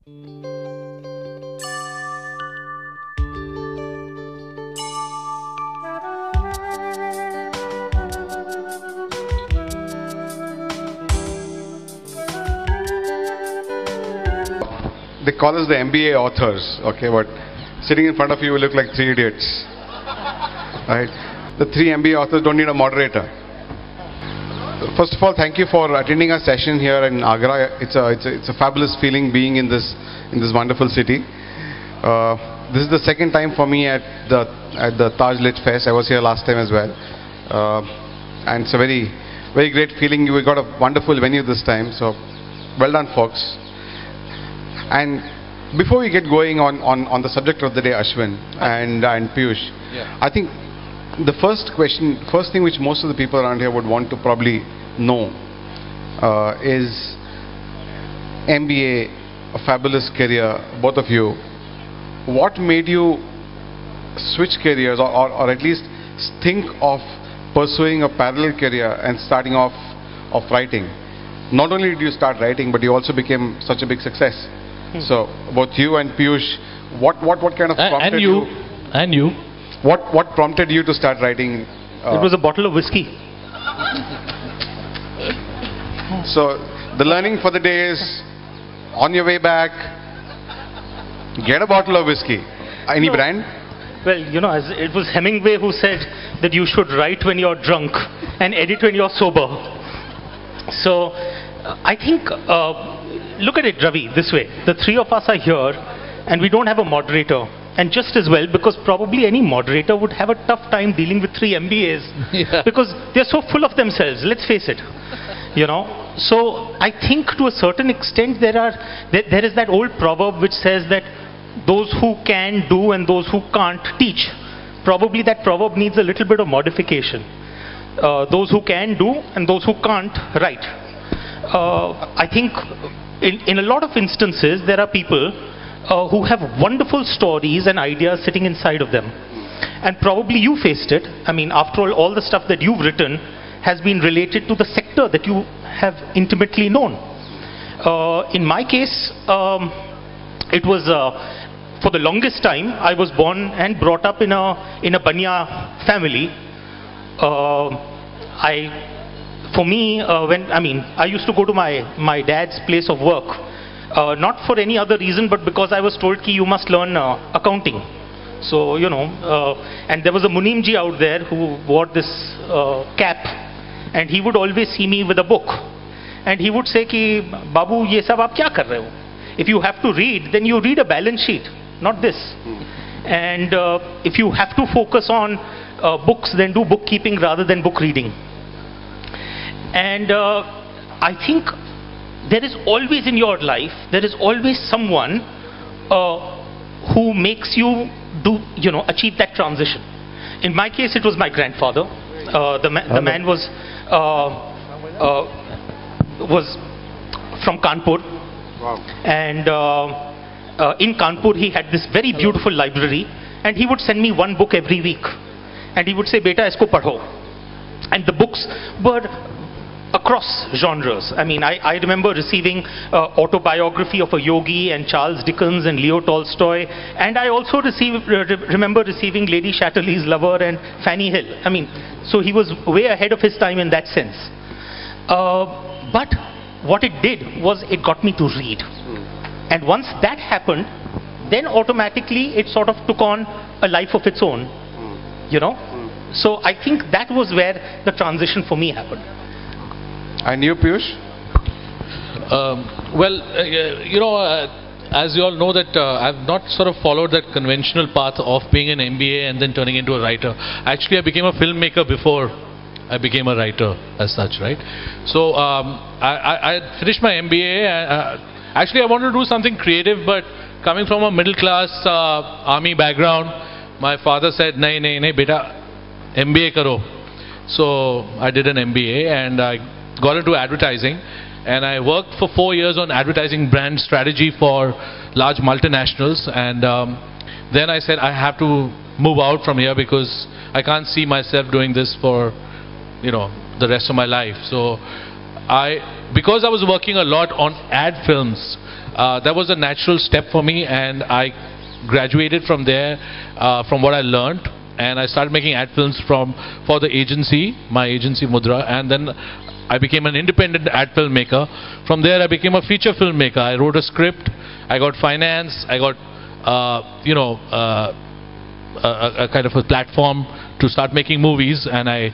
They call us the MBA authors, okay, but sitting in front of you, we look like three idiots. Right? The three MBA authors don't need a moderator. First of all, thank you for attending our session here in Agra. It's a fabulous feeling being in this wonderful city. This is the second time for me at the Agra Litfest. I was here last time as well, and it's a very great feeling. We got a wonderful venue this time, so well done, folks. And before we get going on the subject of the day, Ashwin and Piyush, yeah. I think the first thing which most of the people around here would want to probably know is MBA, a fabulous career, both of you. What made you switch careers or at least think of pursuing a parallel career and starting off writing? Not only did you start writing, but you also became such a big success. So, both you and Piyush, what kind of prompted you? And you. What prompted you to start writing? It was a bottle of whiskey. So, the learning for the day is, on your way back, get a bottle of whiskey. Any brand? Well, you know, as it was Hemingway who said that you should write when you're drunk and edit when you're sober. So, I think, look at it, Ravi, this way. The three of us are here and we don't have a moderator. And just as well, because probably any moderator would have a tough time dealing with three MBAs. Yeah. Because they're so full of themselves, let's face it. You know, so I think to a certain extent there is that old proverb which says that those who can do and those who can't teach. Probably that proverb needs a little bit of modification. Those who can do and those who can't write. I think in a lot of instances there are people who have wonderful stories and ideas sitting inside of them. And probably you faced it. I mean, after all the stuff that you've written has been related to the sector that you have intimately known. In my case, it was for the longest time I was born and brought up in a Banya family. I used to go to my dad's place of work, not for any other reason, but because I was told ki you must learn accounting. So, you know, and there was a Munimji out there who wore this cap, and he would always see me with a book. And he would say ki, Babu, ye sab aap kya kar rahe ho? If you have to read, then you read a balance sheet, not this. And if you have to focus on books, then do bookkeeping rather than book reading. And I think there is always in your life, there is always someone who makes you achieve that transition. In my case, it was my grandfather. The man was from Kanpur. Wow. And in Kanpur, he had this very beautiful library, and he would send me one book every week. And he would say, "Beta, isko padho." And the books were across genres. I mean, I remember receiving autobiography of a yogi and Charles Dickens and Leo Tolstoy, and I also remember receiving Lady Chatterley's Lover and Fanny Hill. I mean, so he was way ahead of his time in that sense. But what it did was it got me to read. And once that happened, then automatically it sort of took on a life of its own, you know. So I think that was where the transition for me happened. And you, Piyush? As you all know that I've not sort of followed that conventional path of being an MBA and then turning into a writer. Actually, I became a filmmaker before I became a writer as such, right? So I finished my MBA. Actually, I wanted to do something creative, but coming from a middle class army background, my father said, "Nahi, beta, MBA karo." So I did an MBA and I got into advertising, and I worked for 4 years on advertising brand strategy for large multinationals, and then I said I have to move out from here because I can't see myself doing this for the rest of my life. So because I was working a lot on ad films, that was a natural step for me, and I graduated from there, from what I learned, and I started making ad films for the agency, my agency Mudra, and then I became an independent ad filmmaker. From there I became a feature filmmaker. I wrote a script, I got finance, I got a kind of a platform to start making movies, and I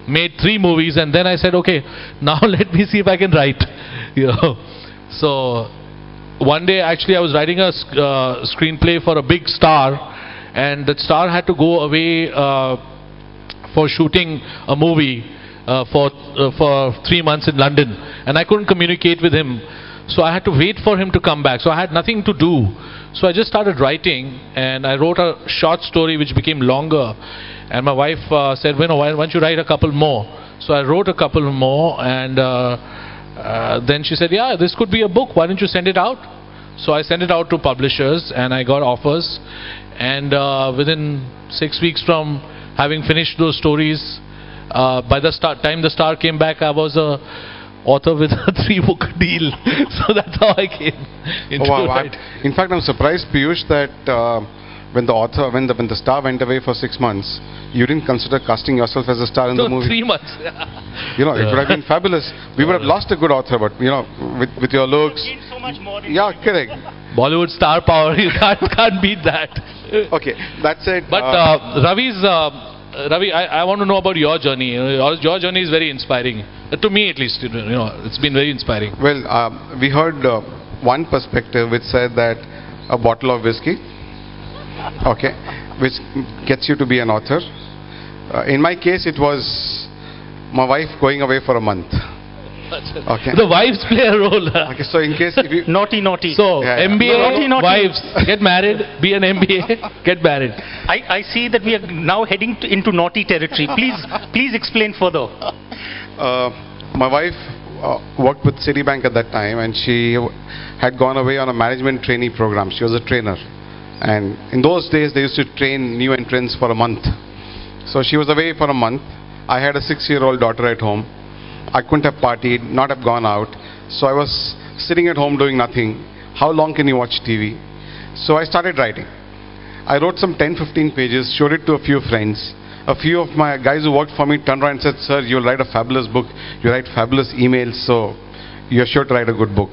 made 3 movies, and then I said, okay, now let me see if I can write. So one day actually I was writing a screenplay for a big star, and that star had to go away for shooting a movie for 3 months in London, and I couldn't communicate with him, so I had to wait for him to come back. So I had nothing to do, so I just started writing, and I wrote a short story which became longer, and my wife said, why don't you write a couple more? So I wrote a couple more, and then she said, yeah, this could be a book, why don't you send it out? So I sent it out to publishers, and I got offers, and within 6 weeks from having finished those stories, by the time the star came back, I was a author with a 3-book deal. So that's how I came into it. In fact, I'm surprised, Piyush, that when the star went away for 6 months, you didn't consider casting yourself as a star in the movie. 3 months. It would have been fabulous. We would have lost a good author, but with your looks. So much more. Yeah, correct. Bollywood star power, you can't beat that. Okay, that's it. But Ravi, I want to know about your journey. Your journey is very inspiring. To me at least, it's been very inspiring. Well, we heard one perspective which said that a bottle of whiskey, okay, which gets you to be an author. In my case, it was my wife going away for a month. Okay. The wives play a role. Okay, so in case if you Naughty. So yeah. MBA, Naughty. wives, get married, be an MBA, get married. I see that we are now heading into naughty territory. Please explain further. My wife worked with Citibank at that time, and she had gone away on a management trainee program. She was a trainer, and in those days they used to train new entrants for a month. So she was away for a month. I had a 6-year-old daughter at home. I couldn't have partied, not have gone out. So I was sitting at home doing nothing. How long can you watch TV? So I started writing. I wrote some 10-15 pages, showed it to a few friends. A few of my guys who worked for me turned around and said, sir, you'll write a fabulous book. You write fabulous emails, so you're sure to write a good book.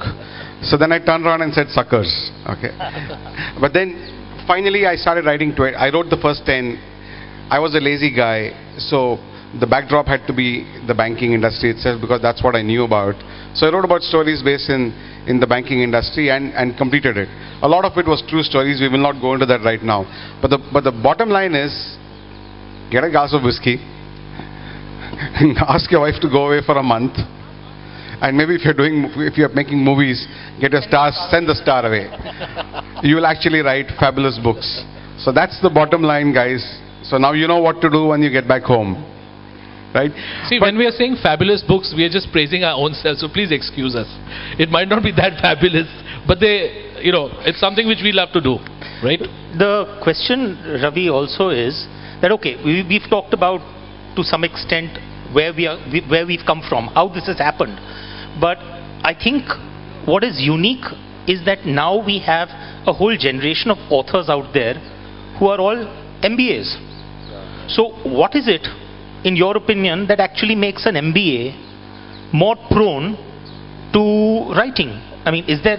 So then I turned around and said, suckers. Okay. But then finally I started writing to it. I wrote the first 10. I was a lazy guy, so the backdrop had to be the banking industry itself, because that's what I knew about. So I wrote about stories based in the banking industry and completed it. A lot of it was true stories. We will not go into that right now. But the bottom line is, get a glass of whiskey, ask your wife to go away for a month, and maybe if you're making movies, get a star, send the star away. You will actually write fabulous books. So that's the bottom line, guys. So now you know what to do when you get back home. Right? See, when we are saying fabulous books, we are just praising our own selves, so please excuse us. It might not be that fabulous, but it's something which we love to do, right? The question, Ravi, also is that, okay, we've talked about, to some extent, where we've come from, how this has happened. But I think what is unique is that now we have a whole generation of authors out there who are all MBAs. So what is it, in your opinion, that actually makes an MBA more prone to writing? I mean, is there...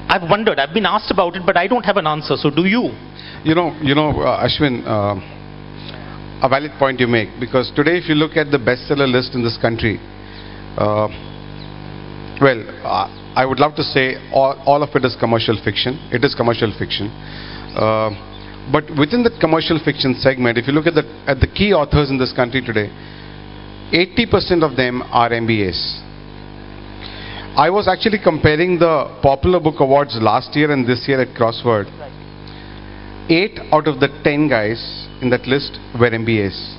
I've wondered, I've been asked about it, but I don't have an answer. So do you? Ashwin, a valid point you make, because today if you look at the bestseller list in this country, I would love to say all of it is commercial fiction. It is commercial fiction. But within the commercial fiction segment, if you look at the key authors in this country today, 80% of them are MBAs. I was actually comparing the Popular Book Awards last year and this year at Crossword. 8 out of the 10 guys in that list were MBAs.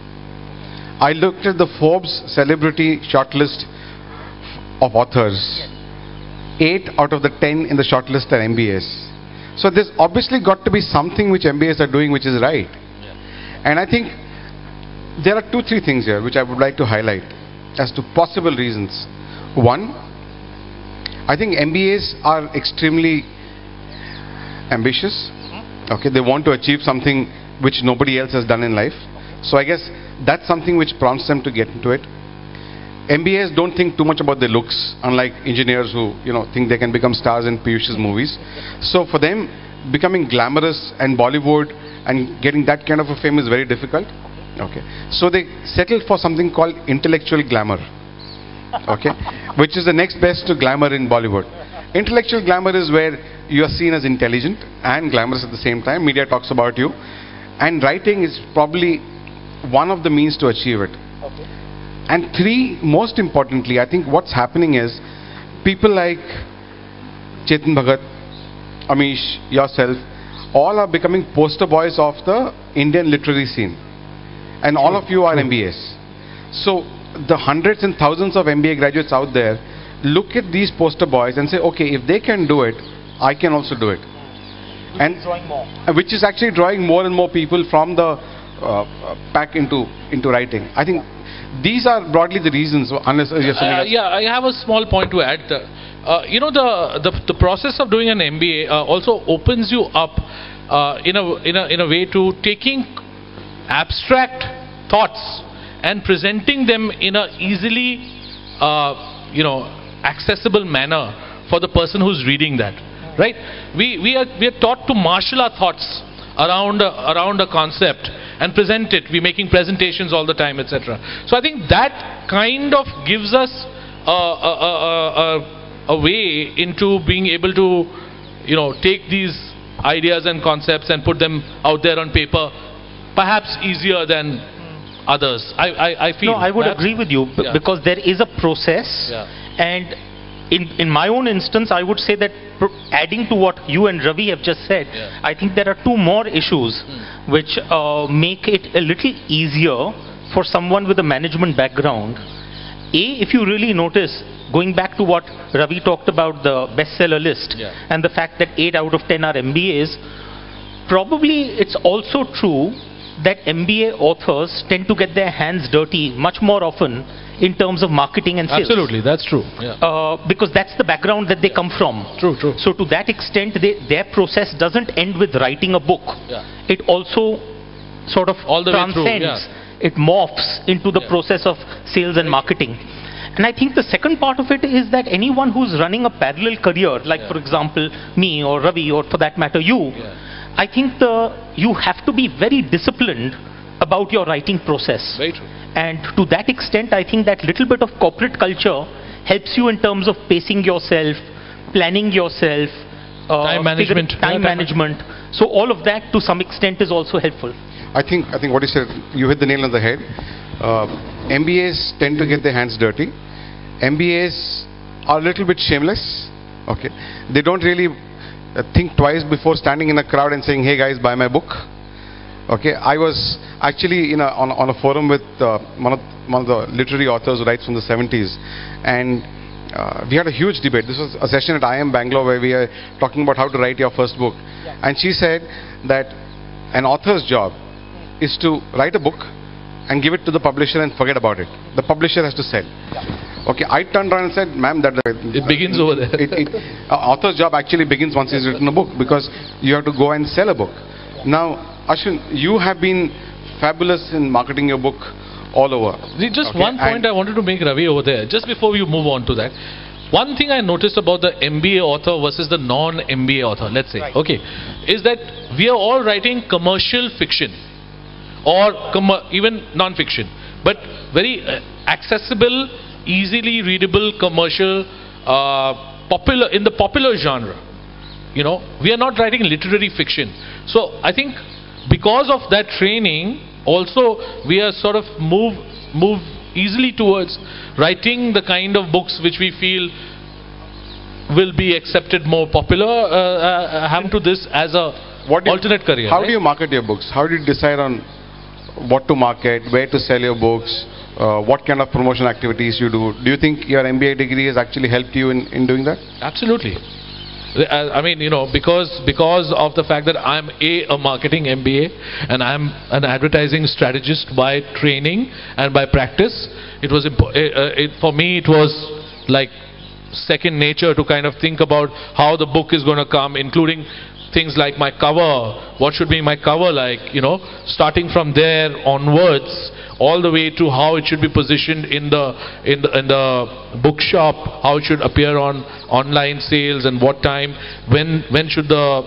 I looked at the Forbes celebrity shortlist of authors. 8 out of the 10 in the shortlist are MBAs. So there's obviously got to be something which MBAs are doing which is right. And I think there are 2-3 things here which I would like to highlight as to possible reasons. One, I think MBAs are extremely ambitious. Okay, they want to achieve something which nobody else has done in life. So I guess that's something which prompts them to get into it. MBAs don't think too much about their looks, unlike engineers who, think they can become stars in Piyush's movies. So for them, becoming glamorous and Bollywood and getting that kind of a fame is very difficult. Okay, so they settle for something called intellectual glamour. Okay, which is the next best to glamour in Bollywood. Intellectual glamour is where you are seen as intelligent and glamorous at the same time. Media talks about you, and writing is probably one of the means to achieve it. Okay. And three, most importantly, I think what's happening is people like Chetan Bhagat, Amish, yourself, all are becoming poster boys of the Indian literary scene. And all of you are MBAs. So the hundreds and thousands of MBA graduates out there look at these poster boys and say, okay, if they can do it, I can also do it. Which is actually drawing more and more people from the pack into writing. I think these are broadly the reasons. Unless yeah, I have a small point to add. The process of doing an MBA also opens you up in a way to taking abstract thoughts and presenting them in a easily accessible manner for the person who's reading that, right? We are taught to marshal our thoughts around a concept and present it. We're making presentations all the time, etc. So I think that kind of gives us a way into being able to take these ideas and concepts and put them out there on paper, perhaps easier than others. I feel. No, I would agree with you because there is a process, and in my own instance, I would say that adding to what you and Ravi have just said, I think there are two more issues which make it a little easier for someone with a management background. If you really notice, going back to what Ravi talked about, the bestseller list, and the fact that 8 out of 10 are MBAs, probably it's also true that MBA authors tend to get their hands dirty much more often in terms of marketing and sales. Absolutely, that's true. Because that's the background that they come from. True. So to that extent, their process doesn't end with writing a book. It also sort of all the transcends. way through, It morphs into the process of sales and marketing. And I think the second part of it is that anyone who's running a parallel career, like for example me or Ravi or for that matter you, I think you have to be very disciplined about your writing process. Very true. And to that extent, I think that little bit of corporate culture helps you in terms of pacing yourself, planning yourself, time management. Time management. So all of that to some extent is also helpful. I think what you said, you hit the nail on the head. MBAs tend to get their hands dirty. MBAs are a little bit shameless. Okay, they don't really think twice before standing in a crowd and saying, "Hey guys, buy my book." Okay, I was actually on a forum with one of the literary authors who writes from the 70s, and we had a huge debate. This was a session at IIM Bangalore where we are talking about how to write your first book, and she said that an author's job is to write a book and give it to the publisher and forget about it. The publisher has to sell. Okay, I turned around and said, "Ma'am, it begins over there." Author's job actually begins once he's written a book, because you have to go and sell a book. Now, Ashwin, you have been fabulous in marketing your book all over. Just one point I wanted to make, Ravi, over there, just before you move on to that. One thing I noticed about the MBA author versus the non-MBA author, let's say, is that we are all writing commercial fiction or even non-fiction, but very accessible, easily readable commercial, popular in the popular genre. We are not writing literary fiction. So I think because of that training, also we are sort of move easily towards writing the kind of books which we feel will be accepted, more popular, having to this as a alternate career. How do you market your books? How do you decide on what to market, where to sell your books, what kind of promotion activities you do? Do you think your MBA degree has actually helped you in doing that? Absolutely. I mean, because of the fact that I'm a marketing MBA and I'm an advertising strategist by training and by practice, it was for me it was like second nature to kind of think about how the book is going to come, including things like my cover, what should be my cover like, starting from there onwards, all the way to how it should be positioned in the bookshop, how it should appear on online sales, and what time, when should the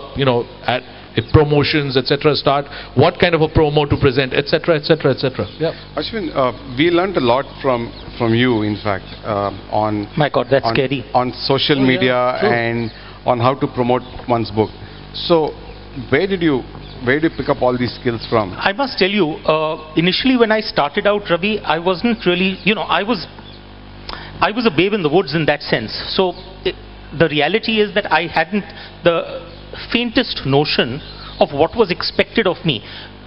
if promotions etc. start, what kind of a promo to present, etc., etc., etc. Yeah. Ashwin, we learned a lot from you, in fact, on My God, that's scary. On social media and on how to promote one's book. So, where did you pick up all these skills from? I must tell you, initially when I started out, Ravi, I wasn't really, I was a babe in the woods in that sense. So, the reality is that I hadn't the faintest notion of what was expected of me.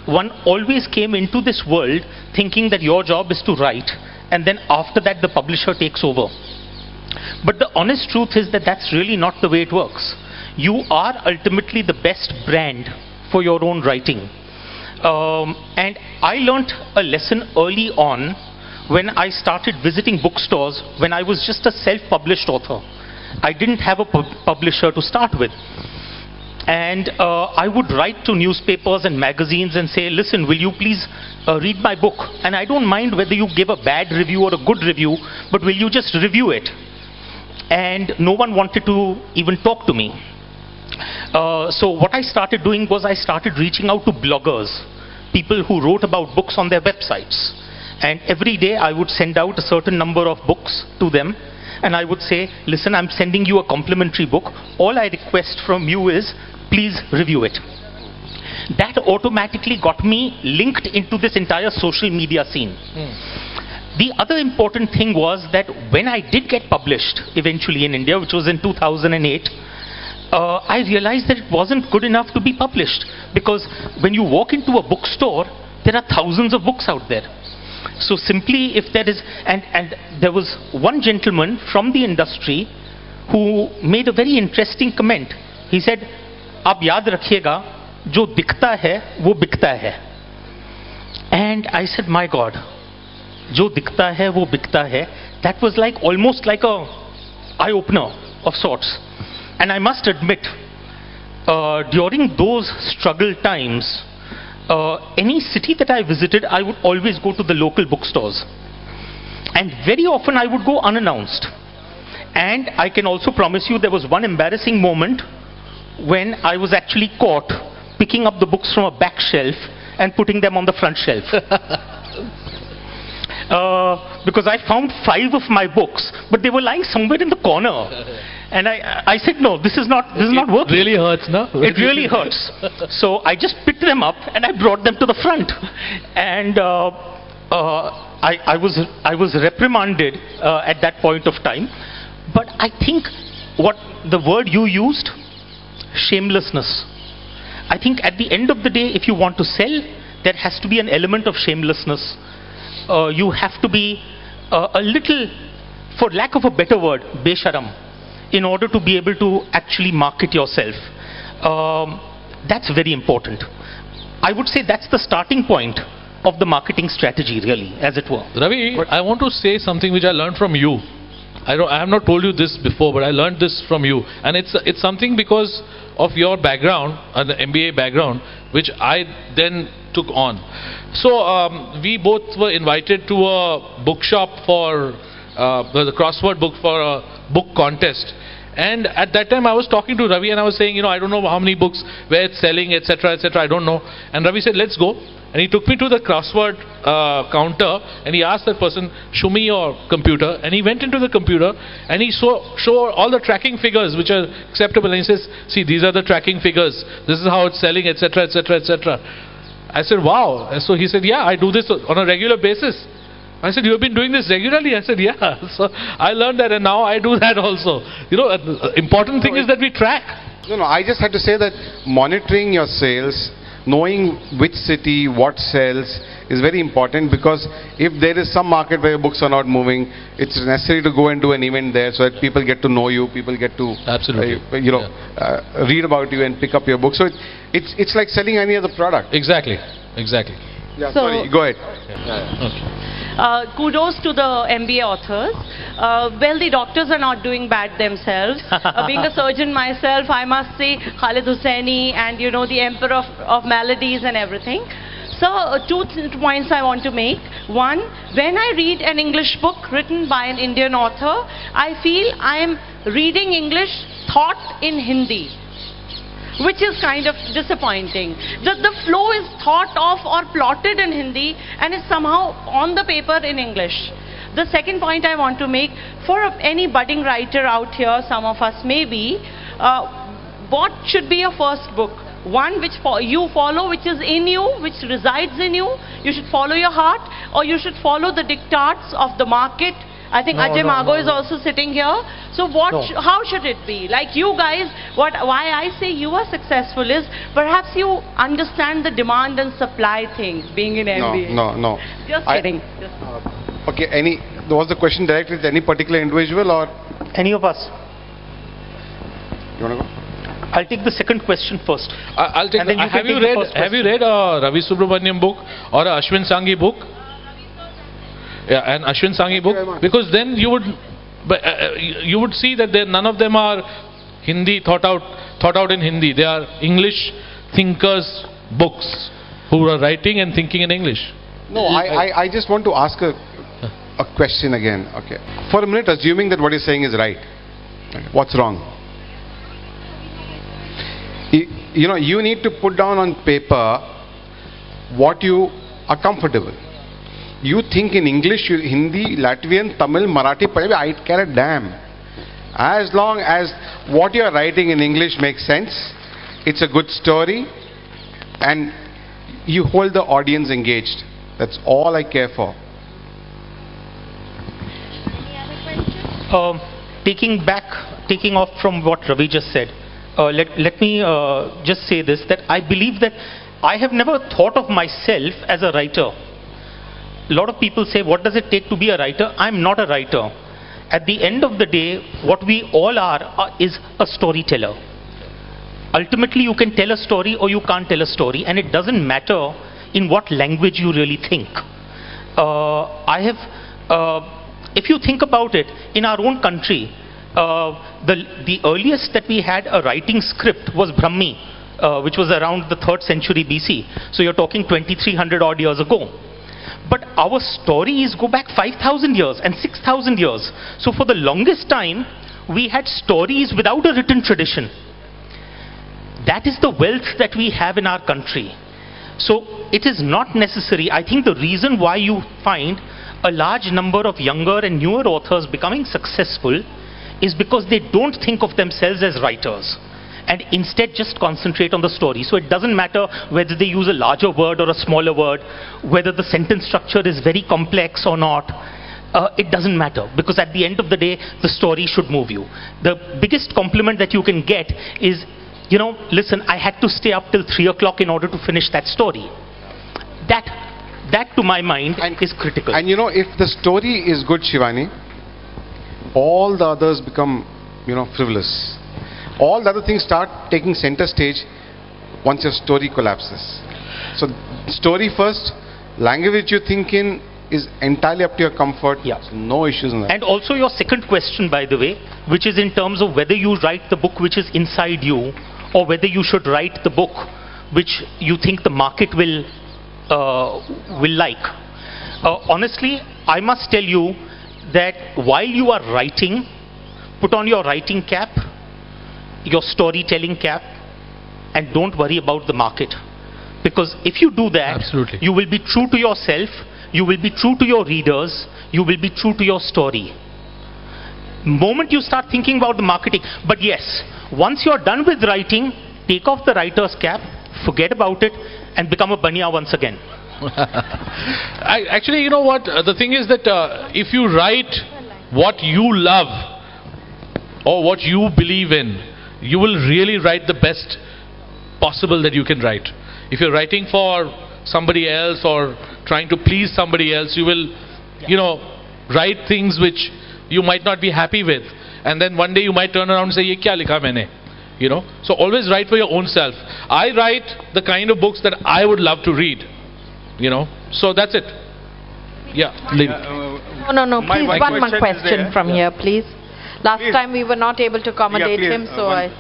One always came into this world thinking that your job is to write, and then after that the publisher takes over. But the honest truth is that that's really not the way it works. You are ultimately the best brand for your own writing. And I learnt a lesson early on when I started visiting bookstores when I was just a self-published author. I didn't have a publisher to start with. And I would write to newspapers and magazines and say, listen, will you please read my book? And I don't mind whether you give a bad review or a good review, but will you just review it? And no one wanted to even talk to me. So what I started doing was I started reaching out to bloggers, people who wrote about books on their websites. And every day I would send out a certain number of books to them. And I would say, listen, I'm sending you a complimentary book. All I request from you is, please review it. That automatically got me linked into this entire social media scene. The other important thing was that when I did get published eventually in India, which was in 2008, I realized that it wasn't good enough to be published, because when you walk into a bookstore, there are thousands of books out there. So simply if there is, and there was one gentleman from the industry who made a very interesting comment. He said, "Aap yaad rakhiyega, jo dikhta hai, wo bikta hai." And I said, my God, jo dikhta hai, wo bikta hai. That was like almost like a eye-opener of sorts. And I must admit, during those struggle times, any city that I visited, I would always go to the local bookstores. And very often I would go unannounced. And I can also promise you there was one embarrassing moment when I was actually caught picking up the books from a back shelf and putting them on the front shelf. Because I found 5 of my books, but they were lying somewhere in the corner. And I said, no, this is not working. It really hurts, no? It really hurts. So I just picked them up and I brought them to the front. And I was reprimanded at that point of time. But I think what the word you used, shamelessness. I think at the end of the day, if you want to sell, there has to be an element of shamelessness. You have to be a little, for lack of a better word, besharam, in order to be able to actually market yourself. That's very important. I would say that's the starting point of the marketing strategy, really, as it were. Ravi, I want to say something which I learned from you. I have not told you this before, but I learned this from you. And it's something because of your background, the MBA background, which I then took on. So we both were invited to a bookshop for the crossword book for a book contest. And at that time I was talking to Ravi and I was saying, I don't know how many books, where it's selling, etc., etc., I don't know. And Ravi said, let's go. And he took me to the crossword counter and he asked that person, show me your computer. And he went into the computer and he showed all the tracking figures which are acceptable. And he says, see, these are the tracking figures. This is how it's selling, etc., etc., etc. I said, wow. And so he said, yeah, I do this on a regular basis. I said, you have been doing this regularly? I said, yeah. So I learned that and now I do that also. Important thing is that we track. No, I just had to say that monitoring your sales, knowing which city, what sells, is very important, because if there is some market where your books are not moving, it's necessary to go and do an event there so that people get to know you, people get to absolutely read about you and pick up your book. So it's like selling any other product. Exactly. Yeah, So- sorry, go ahead. Kudos to the MBA authors. Well, the doctors are not doing bad themselves. Being a surgeon myself, I must say Khalid Hosseini and the emperor of maladies and everything. So, two points I want to make. One, when I read an English book written by an Indian author, I feel I am reading English thought in Hindi, which is kind of disappointing. The flow is thought of or plotted in Hindi and is somehow on the paper in English. The second point I want to make, for any budding writer out here, some of us maybe, what should be your first book? One which you follow, which is in you, which resides in you. You should follow your heart, or you should follow the diktats of the market. I think Ajay Mago is also sitting here. So how should it be? Like you guys, why I say you are successful is perhaps you understand the demand and supply thing, being in MBA. No. Just kidding. Okay, was the question directed to any particular individual or? Any of us? You want to go? I'll take the second question first. I'll take. And then you can Have you take the first read? Have you read a Ravi Subramaniam book or a Ashwin Sanghi book? Yeah, an Ashwin Sanghi book, because then you would see that none of them are Hindi thought out in Hindi. They are English thinkers' books who are writing and thinking in English. No, I just want to ask a question again. Okay, for a minute, assuming that what you're saying is right, what's wrong? You need to put down on paper what you are comfortable. You think in English, Hindi, Latvian, Tamil, Marathi, Punjabi, I care a damn. As long as what you are writing in English makes sense, it's a good story, and you hold the audience engaged. That's all I care for. Taking off from what Ravi just said, let me just say this, that I believe that I have never thought of myself as a writer. A lot of people say, what does it take to be a writer? I'm not a writer. At the end of the day, what we all are is a storyteller. Ultimately, you can tell a story or you can't tell a story, and it doesn't matter in what language you really think. If you think about it, in our own country, the earliest that we had a writing script was Brahmi, which was around the 3rd century BC. So you're talking 2300 odd years ago. But our stories go back 5,000 years and 6,000 years. So for the longest time, we had stories without a written tradition. That is the wealth that we have in our country. So it is not necessary. I think the reason why you find a large number of younger and newer authors becoming successful is because they don't think of themselves as writers, and instead just concentrate on the story. So it doesn't matter whether they use a larger word or a smaller word, whether the sentence structure is very complex or not. It doesn't matter, because at the end of the day, the story should move you. The biggest compliment that you can get is, listen, I had to stay up till 3 o'clock in order to finish that story. That to my mind is critical. And if the story is good, Shivani, all the others become, frivolous. All the other things start taking center stage once your story collapses. So, story first, language you think in is entirely up to your comfort. Yeah. So no issues in that. And also your second question, by the way, which is in terms of whether you write the book which is inside you, or whether you should write the book which you think the market will like. Honestly, I must tell you that while you are writing, put on your writing cap, your storytelling cap, and don't worry about the market. Because if you do that, absolutely, you will be true to yourself, you will be true to your readers, you will be true to your story. Moment you start thinking about the marketing. But yes, once you're done with writing, take off the writer's cap, forget about it, and become a baniya once again. Actually, you know what? The thing is that if you write what you love or what you believe in, you will really write the best possible that you can write. If you're writing for somebody else or trying to please somebody else, you will, write things which you might not be happy with. And then one day you might turn around and say, "Ye kya likha maine?" So always write for your own self. I write the kind of books that I would love to read. you know. So that's it. Yeah, lady. No, My please, one one more question is question there. from here, please. Last Please. time we were not able to accommodate please, him, so one-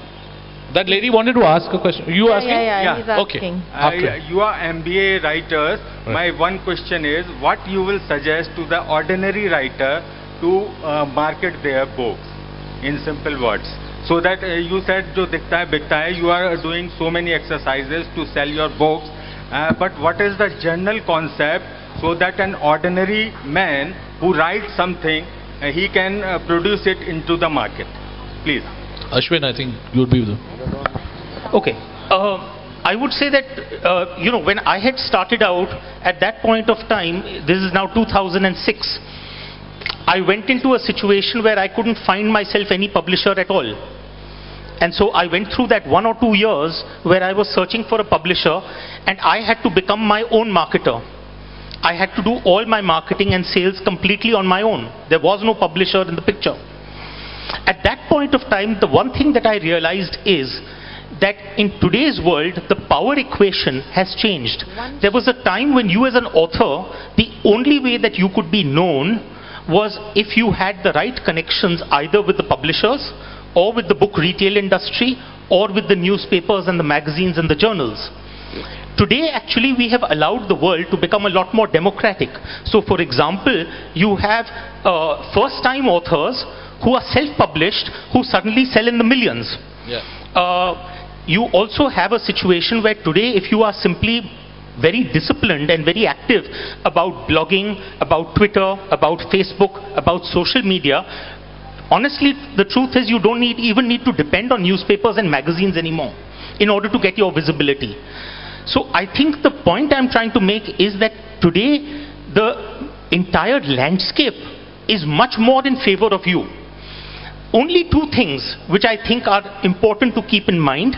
That lady wanted to ask a question. You asking? yeah, he's Okay. asking. After. You are MBA writers. Right. My one question is, what you will suggest to the ordinary writer to market their books in simple words? So that you said, jo dikhta hai, bikta hai, you are doing so many exercises to sell your books. But what is the general concept so that an ordinary man who writes something, he can produce it into the market? Please. Ashwin, I think you'll be with them. Okay. I would say that, when I had started out, at that point of time, this is now 2006, I went into a situation where I couldn't find myself any publisher at all. And so I went through that 1 or 2 years where I was searching for a publisher, and I had to become my own marketer. I had to do all my marketing and sales completely on my own. There was no publisher in the picture. At that point of time, the one thing that I realized is that in today's world, the power equation has changed. There was a time when you as an author, the only way that you could be known was if you had the right connections either with the publishers or with the book retail industry or with the newspapers and the magazines and the journals. Today, actually, we have allowed the world to become a lot more democratic. So, for example, you have first-time authors who are self-published, who suddenly sell in the millions. Yeah. You also have a situation where today, if you are simply very disciplined and very active about blogging, about Twitter, about Facebook, about social media, honestly, the truth is you don't even need to depend on newspapers and magazines anymore in order to get your visibility. So I think the point I'm trying to make is that today the entire landscape is much more in favor of you. Only two things which I think are important to keep in mind.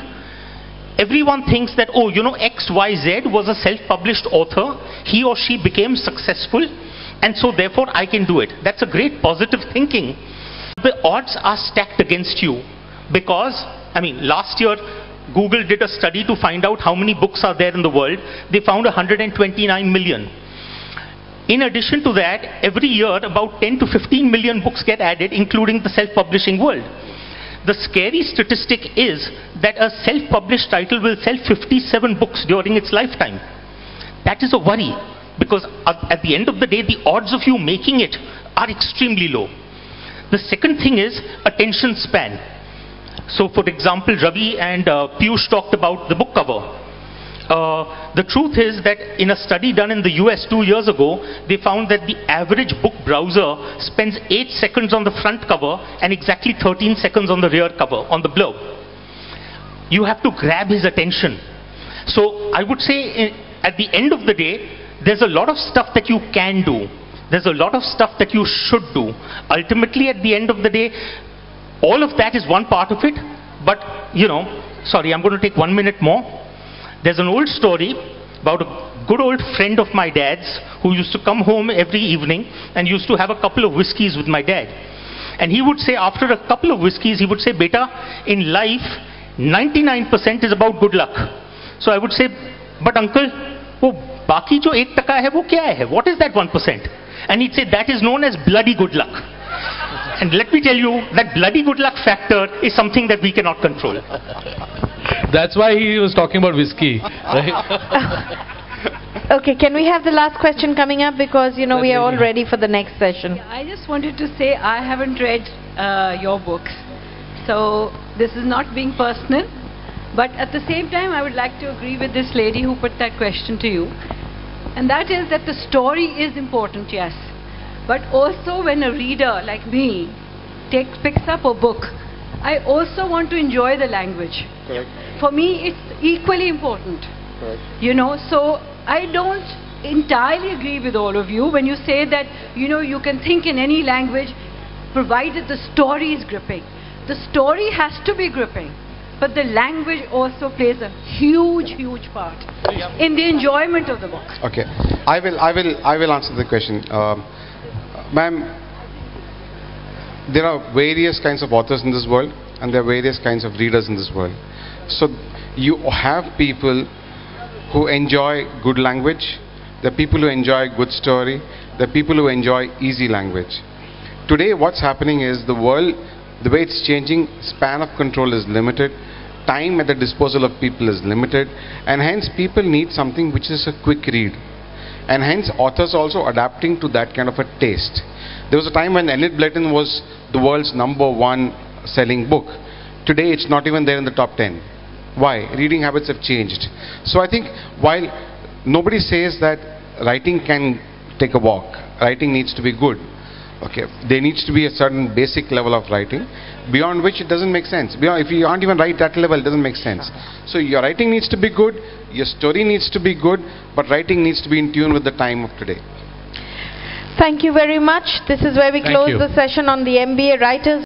Everyone thinks that, XYZ was a self-published author. He or she became successful, and so therefore I can do it. That's a great positive thinking. The odds are stacked against you because, last year Google did a study to find out how many books are there in the world. They found 129 million. In addition to that, every year about 10 to 15 million books get added, including the self-publishing world. The scary statistic is that a self-published title will sell 57 books during its lifetime. That is a worry, because at the end of the day, the odds of you making it are extremely low. The second thing is attention span. So, for example, Ravi and Piyush talked about the book cover. The truth is that in a study done in the US 2 years ago, they found that the average book browser spends 8 seconds on the front cover and exactly 13 seconds on the rear cover, on the blurb. You have to grab his attention. So I would say at the end of the day, there's a lot of stuff that you can do. There's a lot of stuff that you should do. Ultimately, at the end of the day, all of that is one part of it. But, sorry, I'm going to take 1 minute more. There's an old story about a good old friend of my dad's who used to come home every evening and used to have a couple of whiskeys with my dad. And he would say, after a couple of whiskeys, he would say, "Beta, in life, 99% is about good luck." So I would say, "But uncle, wo baki jo 1% hai, wo kya hai? What is that 1%? And he'd say, "That is known as bloody good luck." And let me tell you, that bloody good luck factor is something that we cannot control. That's why he was talking about whiskey, right? Okay, can we have the last question coming up, because we are all ready for the next session. I just wanted to say I haven't read your books, so this is not being personal, but at the same time I would like to agree with this lady who put that question to you, and that is that the story is important, yes, but also when a reader like me picks up a book, I also want to enjoy the language. Correct. For me, it's equally important. Correct. So I don't entirely agree with all of you when you say that, you can think in any language provided the story is gripping. The story has to be gripping, but the language also plays a huge, huge part in the enjoyment of the book. Okay, I will answer the question. Ma'am, there are various kinds of authors in this world, and there are various kinds of readers in this world. So you have people who enjoy good language, There are people who enjoy good story. There are people who enjoy easy language. Today what's happening is the world, the way it's changing, span of control is limited. Time at the disposal of people is limited. And hence people need something which is a quick read. And hence authors also adapting to that kind of a taste. There was a time when Enid Blyton was the world's #1 selling book. Today it's not even there in the top 10. Why? Reading habits have changed. So I think while nobody says that writing can take a walk, writing needs to be good. Okay, there needs to be a certain basic level of writing, beyond which it doesn't make sense. Beyond, if you can't even write that level, it doesn't make sense. So your writing needs to be good, your story needs to be good, but writing needs to be in tune with the time of today. Thank you very much. This is where we close the session on the MBA Writers.